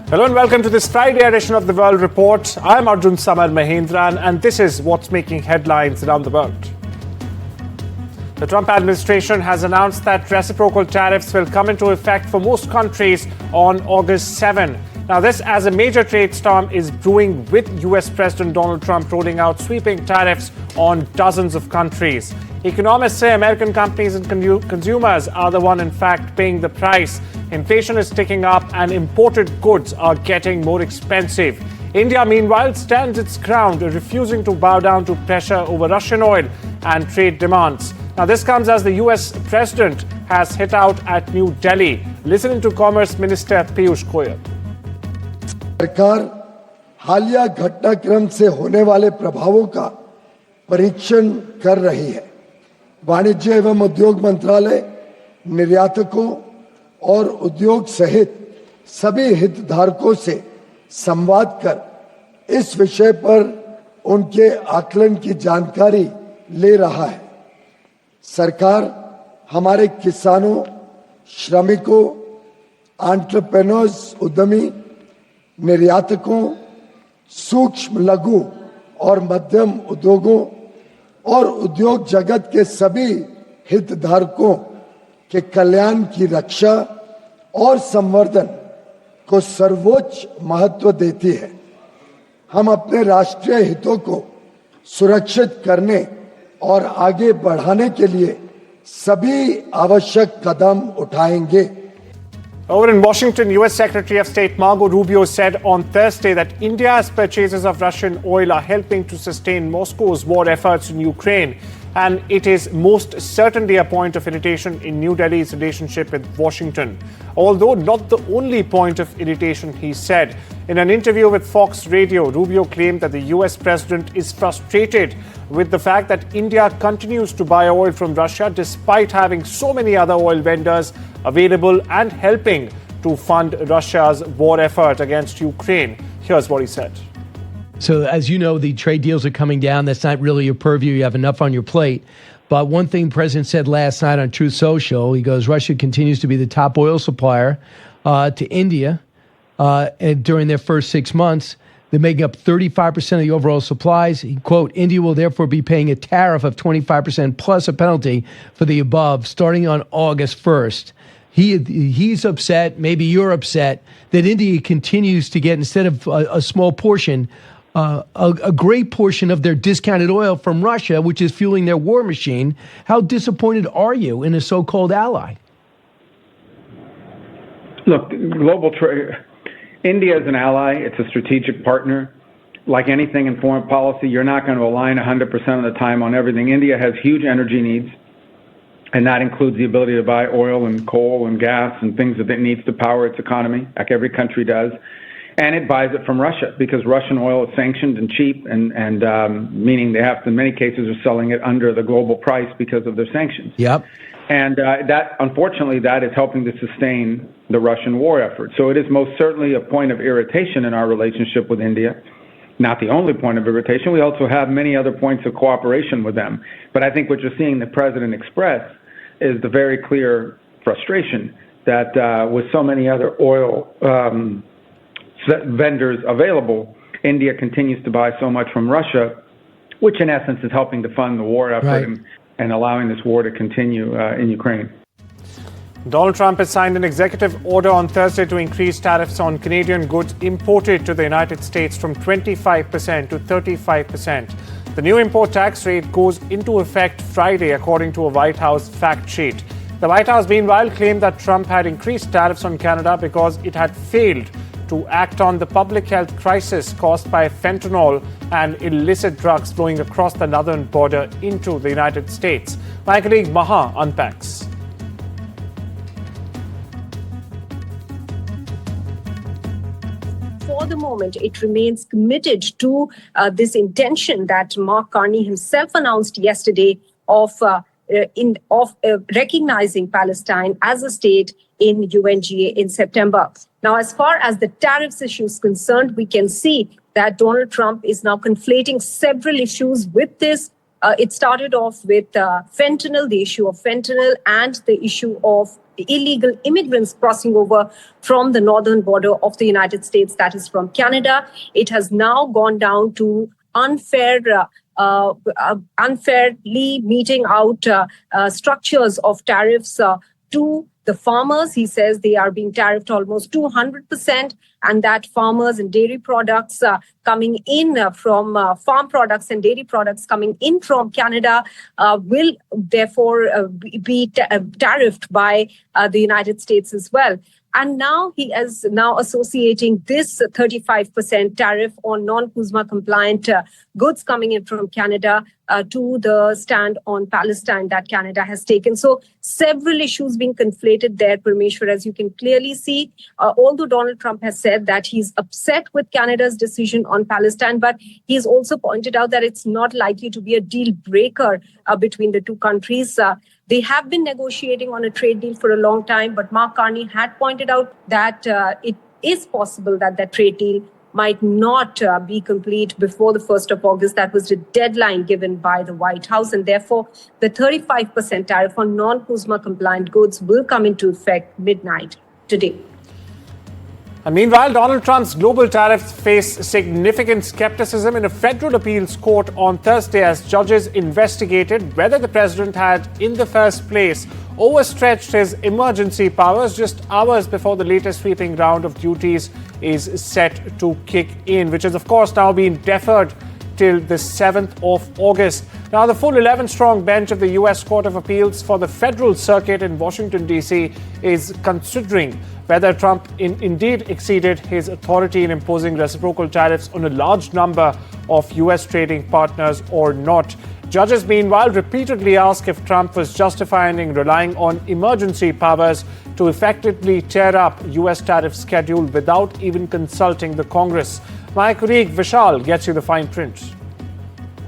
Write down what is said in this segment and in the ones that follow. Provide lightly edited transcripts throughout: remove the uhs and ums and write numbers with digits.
Hello and welcome to this Friday edition of the World Report. I'm Arjun, Samar, Mahendran, and this is what's making headlines around the world. The Trump administration has announced that reciprocal tariffs will come into effect for most countries on August 7. Now, this as a major trade storm is brewing with US President Donald Trump rolling out sweeping tariffs on dozens of countries. Economists say American companies and consumers are the one, in fact, paying the price. Inflation is ticking up and imported goods are getting more expensive. India, meanwhile, stands its ground, refusing to bow down to pressure over Russian oil and trade demands. Now, this comes as the US president has hit out at New Delhi. Listen to Commerce Minister Piyush Goyal. सरकार हालिया घटनाक्रम से होने वाले प्रभावों का परीक्षण कर रही है। वाणिज्य एवं उद्योग मंत्रालय निर्यातकों और उद्योग सहित सभी हितधारकों से संवाद कर इस विषय पर उनके आकलन की जानकारी ले रहा है। सरकार हमारे किसानों, श्रमिकों, एंटरप्रेन्योर्स, उद्यमी, निर्यातकों, सूक्ष्म, लघु और मध्यम उद्योगों और उद्योग जगत के सभी हितधारकों के कल्याण की रक्षा और संवर्धन को सर्वोच्च महत्व देती है। हम अपने राष्ट्रीय हितों को सुरक्षित करने और आगे बढ़ाने के लिए सभी आवश्यक कदम उठाएंगे। Over in Washington, US Secretary of State Marco Rubio said on Thursday that India's purchases of Russian oil are helping to sustain Moscow's war efforts in Ukraine. And it is most certainly a point of irritation in New Delhi's relationship with Washington. Although not the only point of irritation, he said. In an interview with Fox Radio, Rubio claimed that the US president is frustrated with the fact that India continues to buy oil from Russia despite having so many other oil vendors available and helping to fund Russia's war effort against Ukraine. Here's what he said. So as you know, the trade deals are coming down. That's not really your purview. You have enough on your plate. But one thing the president said last night on Truth Social, he goes, Russia continues to be the top oil supplier to India. And during their first 6 months, they're making up 35% of the overall supplies. He, quote, India will therefore be paying a tariff of 25% plus a penalty for the above starting on August 1st. He's upset, maybe you're upset, that India continues to get, instead of a small portion, a great portion of their discounted oil from Russia, which is fueling their war machine. How disappointed are you in a so-called ally? Look, global trade, India is an ally. It's a strategic partner. Like anything in foreign policy, you're not going to align 100% of the time on everything. India has huge energy needs, and that includes the ability to buy oil and coal and gas and things that it needs to power its economy, like every country does. And it buys it from Russia because Russian oil is sanctioned and cheap, and meaning they have to, in many cases, are selling it under the global price because of their sanctions. Yep. And that, unfortunately, that is helping to sustain the Russian war effort. So it is most certainly a point of irritation in our relationship with India. Not the only point of irritation. We also have many other points of cooperation with them. But I think what you're seeing the president express is the very clear frustration that with so many other oil vendors available, India continues to buy so much from Russia, which in essence is helping to fund the war effort, right, and allowing this war to continue in Ukraine. Donald Trump has signed an executive order on Thursday to increase tariffs on Canadian goods imported to the United States from 25% to 35%. The new import tax rate goes into effect Friday, according to a White House fact sheet. The White House, meanwhile, claimed that Trump had increased tariffs on Canada because it had failed to act on the public health crisis caused by fentanyl and illicit drugs flowing across the northern border into the United States. My colleague Maha unpacks. For the moment, it remains committed to this intention that Mark Carney himself announced yesterday of recognizing Palestine as a state in UNGA in September. Now, as far as the tariffs issue is concerned, we can see that Donald Trump is now conflating several issues with this. It started off with fentanyl, the issue of fentanyl, and the issue of illegal immigrants crossing over from the northern border of the United States, that is from Canada. It has now gone down to unfairly meting out structures of tariffs to the farmers. He says they are being tariffed almost 200%, and that farmers and dairy products coming in from farm products and dairy products coming in from Canada will therefore be tariffed by the United States as well. And now he is now associating this 35% tariff on non-CUSMA compliant goods coming in from Canada to the stand on Palestine that Canada has taken. So several issues being conflated there, Parmeshwar, as you can clearly see. Although Donald Trump has said that he's upset with Canada's decision on Palestine, but he's also pointed out that it's not likely to be a deal breaker between the two countries. They have been negotiating on a trade deal for a long time, but Mark Carney had pointed out that it is possible that that trade deal might not be complete before the 1st of August. That was the deadline given by the White House. And therefore, the 35% tariff on non-CUSMA compliant goods will come into effect midnight today. And meanwhile, Donald Trump's global tariffs face significant skepticism in a federal appeals court on Thursday as judges investigated whether the president had, in the first place, overstretched his emergency powers just hours before the latest sweeping round of duties is set to kick in, which has, of course, now been deferred till the 7th of August. Now, the full 11-strong bench of the U.S. Court of Appeals for the Federal Circuit in Washington, D.C. is considering whether Trump indeed exceeded his authority in imposing reciprocal tariffs on a large number of U.S. trading partners or not. Judges, meanwhile, repeatedly ask if Trump was justified in relying on emergency powers to effectively tear up U.S. tariff schedule without even consulting the Congress. My colleague Vishal gets you the fine print.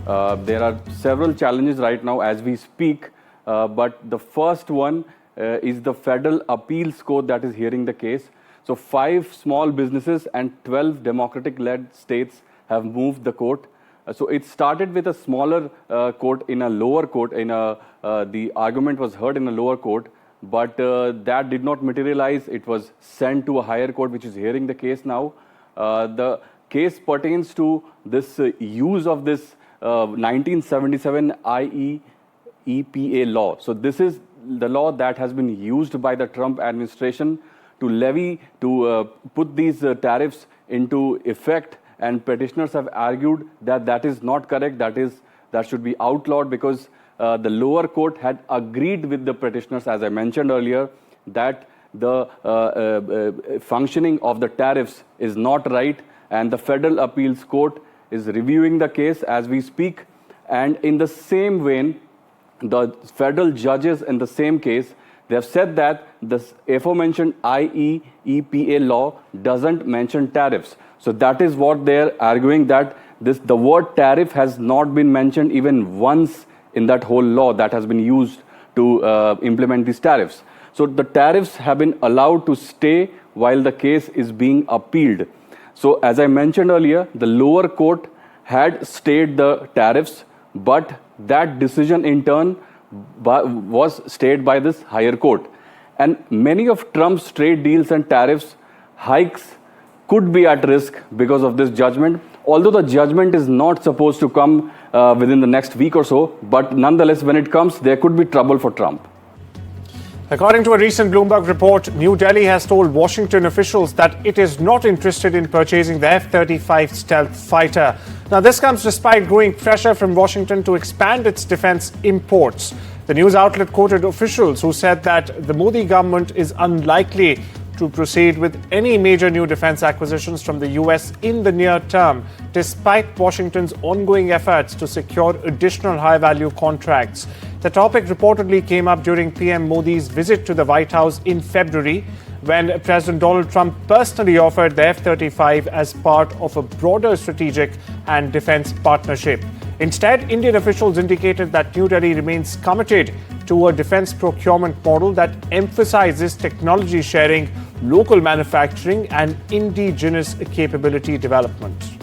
There are several challenges right now as we speak, but the first one is the Federal Appeals Court that is hearing the case. So 5 small businesses and 12 Democratic-led states have moved the court. So it started with a smaller court in a lower court. The argument was heard in a lower court, but that did not materialize. It was sent to a higher court, which is hearing the case now. The case pertains to this use of this 1977 IEEPA law. So this is the law that has been used by the Trump administration to levy, to put these tariffs into effect. And petitioners have argued that that is not correct, that should be outlawed, because the lower court had agreed with the petitioners, as I mentioned earlier, that the functioning of the tariffs is not right, and the Federal Appeals Court is reviewing the case as we speak. And in the same vein, the federal judges in the same case, they have said that the aforementioned IEEPA law doesn't mention tariffs. So that is what they're arguing, that the word tariff has not been mentioned even once in that whole law that has been used to implement these tariffs. So the tariffs have been allowed to stay while the case is being appealed. So as I mentioned earlier, the lower court had stayed the tariffs, but that decision in turn was stayed by this higher court. And many of Trump's trade deals and tariffs hikes could be at risk because of this judgment, although the judgment is not supposed to come within the next week or so. But nonetheless, when it comes, there could be trouble for Trump. According to a recent Bloomberg report, New Delhi has told Washington officials that it is not interested in purchasing the F-35 stealth fighter. Now, this comes despite growing pressure from Washington to expand its defense imports. The news outlet quoted officials who said that the Modi government is unlikely to proceed with any major new defense acquisitions from the US in the near term, despite Washington's ongoing efforts to secure additional high-value contracts. The topic reportedly came up during PM Modi's visit to the White House in February, when President Donald Trump personally offered the F-35 as part of a broader strategic and defense partnership. Instead, Indian officials indicated that New Delhi remains committed to a defense procurement model that emphasizes technology sharing, local manufacturing, and indigenous capability development.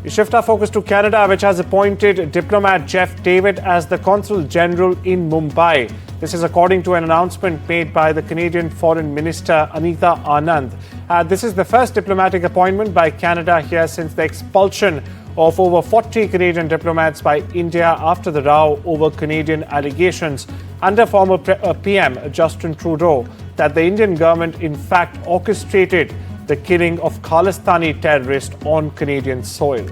We shift our focus to Canada, which has appointed diplomat Jeff David as the Consul General in Mumbai. This is according to an announcement made by the Canadian Foreign Minister Anita Anand. This is the first diplomatic appointment by Canada here since the expulsion of over 40 Canadian diplomats by India after the row over Canadian allegations under former PM Justin Trudeau that the Indian government in fact orchestrated the killing of Khalistani terrorists on Canadian soil.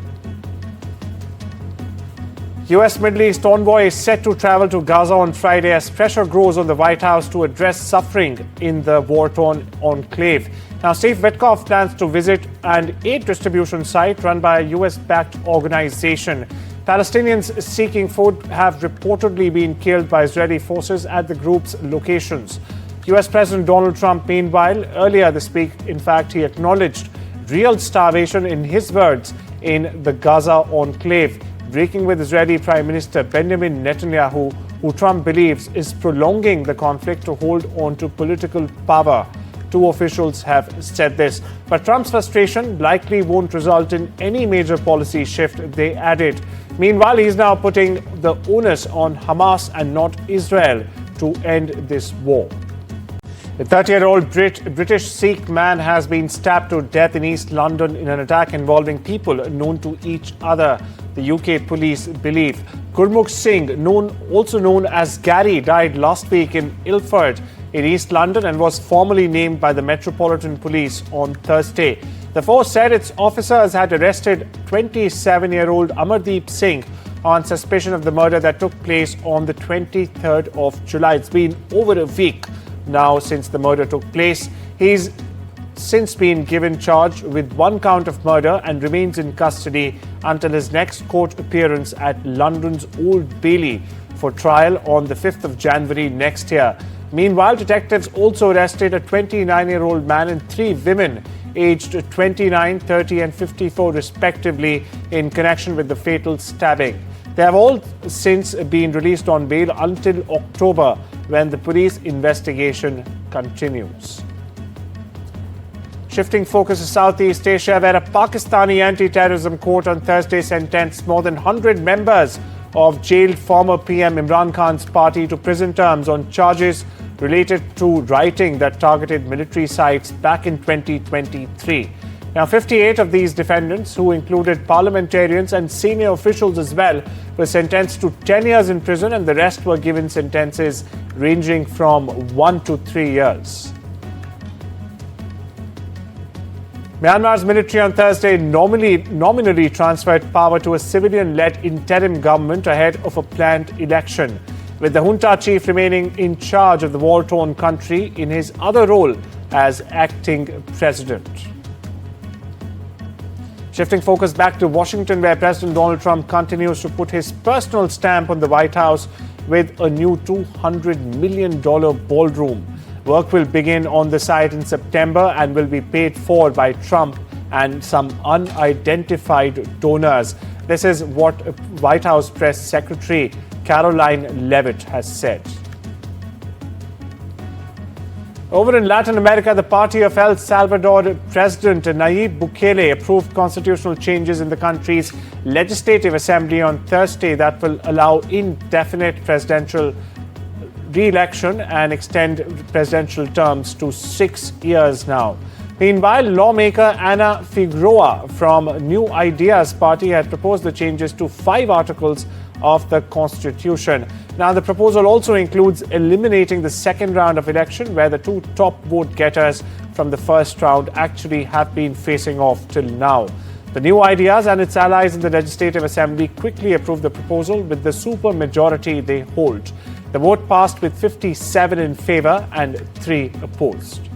US Middle East envoy is set to travel to Gaza on Friday as pressure grows on the White House to address suffering in the war-torn enclave. Now, Steve Witkoff plans to visit an aid distribution site run by a US-backed organization. Palestinians seeking food have reportedly been killed by Israeli forces at the group's locations. US President Donald Trump, meanwhile, earlier this week, in fact, he acknowledged real starvation, in his words, in the Gaza enclave, breaking with Israeli Prime Minister Benjamin Netanyahu, who Trump believes is prolonging the conflict to hold on to political power. Two officials have said this. But Trump's frustration likely won't result in any major policy shift, they added. Meanwhile, he's now putting the onus on Hamas and not Israel to end this war. A 30-year-old British Sikh man has been stabbed to death in East London in an attack involving people known to each other, the UK police believe. Gurmukh Singh, also known as Gary, died last week in Ilford in East London and was formally named by the Metropolitan Police on Thursday. The force said its officers had arrested 27-year-old Amardeep Singh on suspicion of the murder that took place on the 23rd of July. It's been over a week now since the murder took place. He's since been given charge with one count of murder and remains in custody until his next court appearance at London's Old Bailey for trial on the 5th of January next year. Meanwhile, detectives also arrested a 29-year-old man and 3 women aged 29, 30 and 54 respectively in connection with the fatal stabbing. They have all since been released on bail until October, when the police investigation continues. Shifting focus to Southeast Asia, where a Pakistani anti-terrorism court on Thursday sentenced more than 100 members of jailed former PM Imran Khan's party to prison terms on charges related to rioting that targeted military sites back in 2023. Now, 58 of these defendants, who included parliamentarians and senior officials as well, were sentenced to 10 years in prison, and the rest were given sentences ranging from 1 to 3 years. Myanmar's military on Thursday nominally transferred power to a civilian-led interim government ahead of a planned election, with the junta chief remaining in charge of the war-torn country in his other role as acting president. Shifting focus back to Washington, where President Donald Trump continues to put his personal stamp on the White House with a new $200 million ballroom. Work will begin on the site in September and will be paid for by Trump and some unidentified donors. This is what White House Press Secretary Caroline Leavitt has said. Over in Latin America, the party of El Salvador President Nayib Bukele approved constitutional changes in the country's legislative assembly on Thursday that will allow indefinite presidential re-election and extend presidential terms to 6 years now. Meanwhile, lawmaker Ana Figueroa from New Ideas Party had proposed the changes to 5 articles of the Constitution. Now, the proposal also includes eliminating the second round of election, where the 2 top vote getters from the first round actually have been facing off till now. The New Ideas and its allies in the Legislative Assembly quickly approved the proposal with the super majority they hold. The vote passed with 57 in favor and 3 opposed.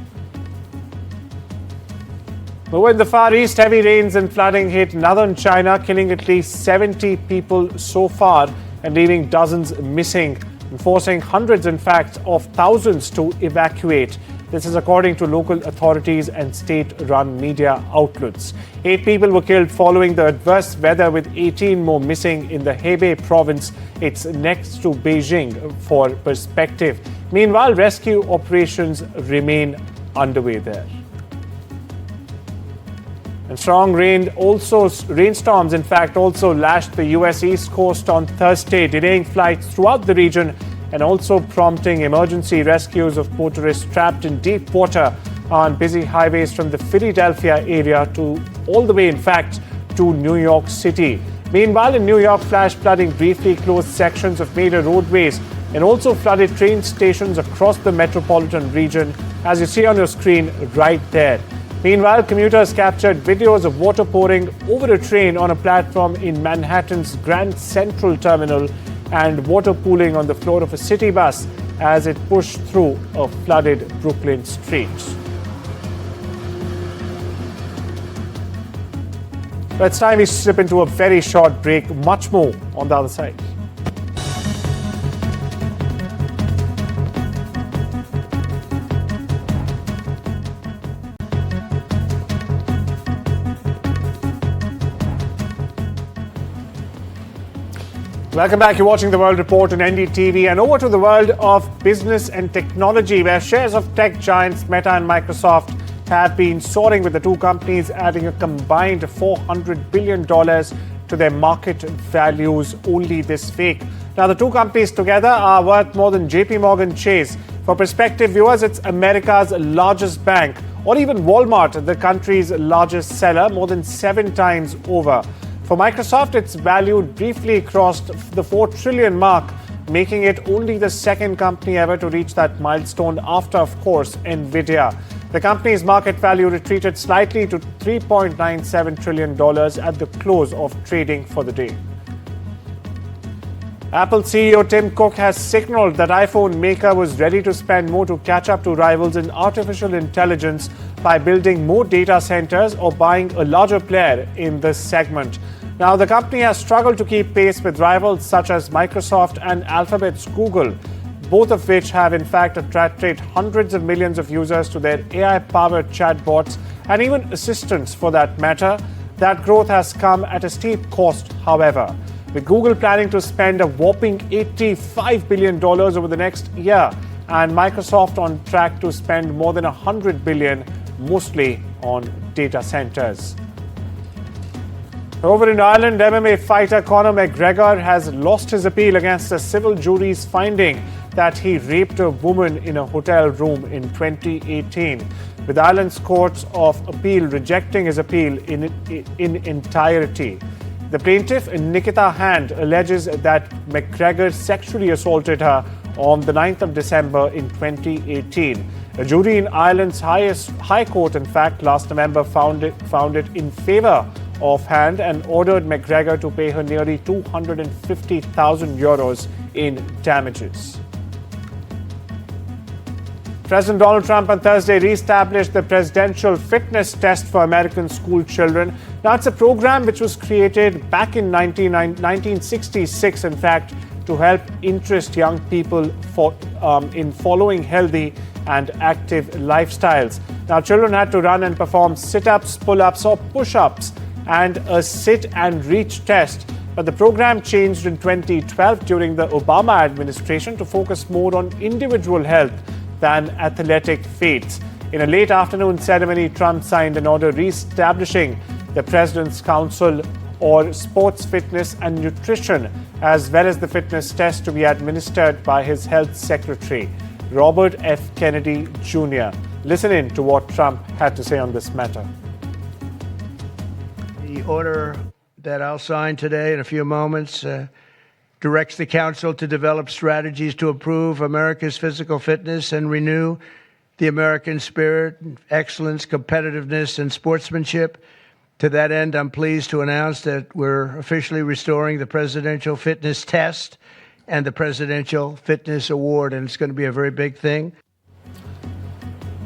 Over in the Far East, heavy rains and flooding hit northern China, killing at least 70 people so far and leaving dozens missing, and forcing hundreds, in fact, of thousands to evacuate. This is according to local authorities and state-run media outlets. 8 people were killed following the adverse weather, with 18 more missing in the Hebei province. It's next to Beijing for perspective. Meanwhile, rescue operations remain underway there. And strong rainstorms, in fact, also lashed the U.S. East Coast on Thursday, delaying flights throughout the region and also prompting emergency rescues of motorists trapped in deep water on busy highways from the Philadelphia area to all the way, in fact, to New York City. Meanwhile, in New York, flash flooding briefly closed sections of major roadways and also flooded train stations across the metropolitan region, as you see on your screen right there. Meanwhile, commuters captured videos of water pouring over a train on a platform in Manhattan's Grand Central Terminal and water pooling on the floor of a city bus as it pushed through a flooded Brooklyn street. But it's time we slip into a very short break. Much more on the other side. Welcome back. You're watching The World Report on NDTV, and over to the world of business and technology, where shares of tech giants Meta and Microsoft have been soaring, with the two companies adding a combined $400 billion to their market values only this week. Now, the two companies together are worth more than JP Morgan Chase. For prospective viewers, it's America's largest bank, or even Walmart, the country's largest seller, more than 7 times over. For Microsoft, its value briefly crossed the $4 trillion mark, making it only the second company ever to reach that milestone after, of course, Nvidia. The company's market value retreated slightly to $3.97 trillion at the close of trading for the day. Apple CEO Tim Cook has signaled that iPhone maker was ready to spend more to catch up to rivals in artificial intelligence by building more data centers or buying a larger player in this segment. Now, the company has struggled to keep pace with rivals such as Microsoft and Alphabet's Google, both of which have in fact attracted hundreds of millions of users to their AI-powered chatbots and even assistants for that matter. That growth has come at a steep cost, however, with Google planning to spend a whopping $85 billion over the next year, and Microsoft on track to spend more than $100 billion, mostly on data centers. Over in Ireland, MMA fighter Conor McGregor has lost his appeal against a civil jury's finding that he raped a woman in a hotel room in 2018, with Ireland's courts of appeal rejecting his appeal in entirety. The plaintiff, Nikita Hand, alleges that McGregor sexually assaulted her on the 9th of December in 2018. A jury in Ireland's high court, in fact, last November found it in favour of Hand and ordered McGregor to pay her nearly €250,000 in damages. President Donald Trump on Thursday reestablished the presidential fitness test for American school children. Now, it's a program which was created back in 1966, in fact, to help interest young people in following healthy and active lifestyles. Now, children had to run and perform sit-ups, pull-ups or push-ups and a sit and reach test. But the program changed in 2012 during the Obama administration to focus more on individual health than athletic feats. In a late afternoon ceremony, Trump signed an order reestablishing the President's Council on Sports, Fitness and Nutrition, as well as the fitness test to be administered by his health secretary, Robert F. Kennedy Jr. Listen in to what Trump had to say on this matter. The order that I'll sign today in a few moments directs the Council to develop strategies to improve America's physical fitness and renew the American spirit, excellence, competitiveness, and sportsmanship. To that end, I'm pleased to announce that we're officially restoring the Presidential Fitness Test and the Presidential Fitness Award, and it's going to be a very big thing.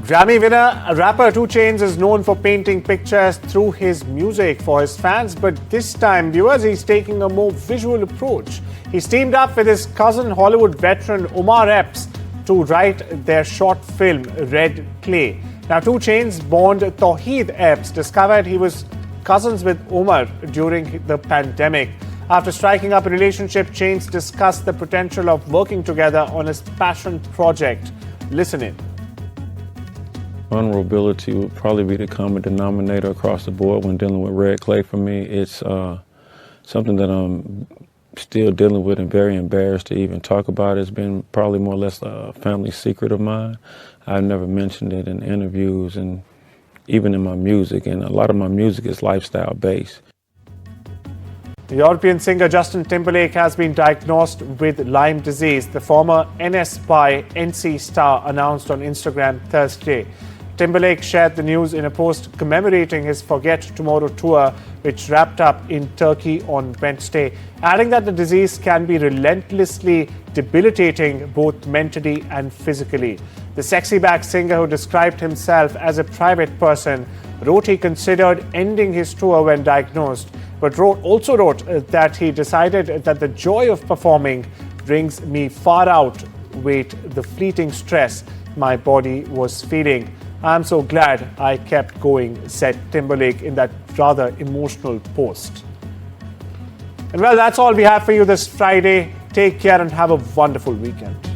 Grammy winner rapper 2 Chainz is known for painting pictures through his music for his fans, but this time, viewers, he's taking a more visual approach. He's teamed up with his cousin Hollywood veteran Omar Epps to write their short film Red Clay. Now, 2 Chainz born Tawheed Epps discovered he was cousins with Omar during the pandemic. After striking up a relationship, Chainz discussed the potential of working together on his passion project. Listen in. Vulnerability would probably be the common denominator across the board when dealing with red clay for me. It's something that I'm still dealing with and very embarrassed to even talk about. It's been probably more or less a family secret of mine. I've never mentioned it in interviews and even in my music, and a lot of my music is lifestyle based. The European singer Justin Timberlake has been diagnosed with Lyme disease. The former NS by NC star announced on Instagram Thursday. Timberlake shared the news in a post commemorating his Forget Tomorrow tour, which wrapped up in Turkey on Wednesday, adding that the disease can be relentlessly debilitating both mentally and physically. The sexy-back singer, who described himself as a private person, wrote he considered ending his tour when diagnosed, but also wrote that he decided that the joy of performing brings me far outweighed the fleeting stress my body was feeling. I'm so glad I kept going, said Timberlake in that rather emotional post. And well, that's all we have for you this Friday. Take care and have a wonderful weekend.